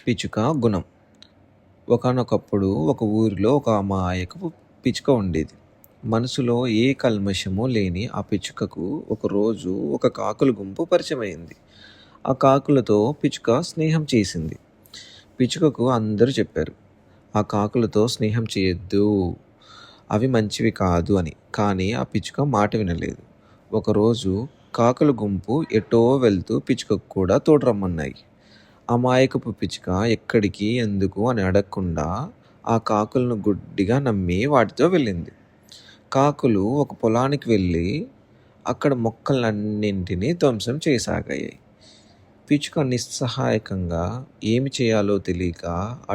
పిచుక గుణం. ఒకానొకప్పుడు ఒక ఊరిలో ఒక అమాయకపు పిచుక ఉండేది. మనసులో ఏ కల్మషమూ లేని ఆ పిచుకకు ఒకరోజు ఒక కాకుల గుంపు పరిచయమైంది. ఆ కాకులతో పిచుక స్నేహం చేసింది. పిచుకకు అందరూ చెప్పారు, ఆ కాకులతో స్నేహం చేయొద్దు, అవి మంచివి కాదు అని. కానీ ఆ పిచుక మాట వినలేదు. ఒకరోజు కాకుల గుంపు ఎటో వెళ్తూ పిచుకకు కూడా తోడు రమ్మన్నాయి. అమాయకపు పిచుక ఎక్కడికి, ఎందుకు అని అడగకుండా ఆ కాకులను గుడ్డిగా నమ్మి వాటితో వెళ్ళింది. కాకులు ఒక పొలానికి వెళ్ళి అక్కడ మొక్కలన్నింటినీ ధ్వంసం చేయసాగాయి. పిచుక నిస్సహాయకంగా ఏమి చేయాలో తెలియక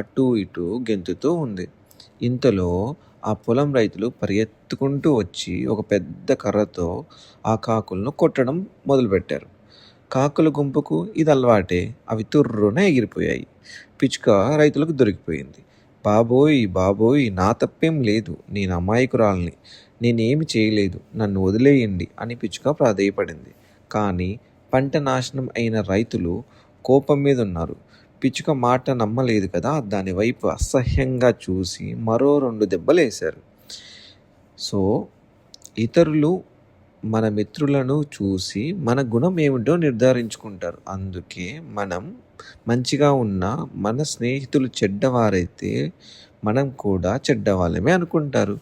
అటూ ఇటూ గెంతుతూ ఉంది. ఇంతలో ఆ పొలం రైతులు పరిగెత్తుకుంటూ వచ్చి ఒక పెద్ద కర్రతో ఆ కాకులను కొట్టడం మొదలుపెట్టారు. కాకుల గుంపుకు ఇది అలవాటే. అవి తుర్రున ఎగిరిపోయాయి. పిచుక రైతులకు దొరికిపోయింది. బాబోయ్ బాబోయ్, నా తప్పేం లేదు, నేను అమాయకురాల్ని, నేనేమి చేయలేదు, నన్ను వదిలేయండి అని పిచుక ప్రాధేయపడింది. కానీ పంట నాశనం అయిన రైతులు కోపం మీద ఉన్నారు. పిచుక మాట నమ్మలేదు కదా, దాని వైపు అసహ్యంగా చూసి మరో 2 దెబ్బలేశారు. సో ఇతరులు మన మిత్రులను చూసి మన గుణం ఏమిటో నిర్ధారించుకుంటారు. అందుకే మనం మంచిగా ఉన్న మన స్నేహితులు చెడ్డవారైతే మనం కూడా చెడ్డవాళ్ళమే అనుకుంటారు.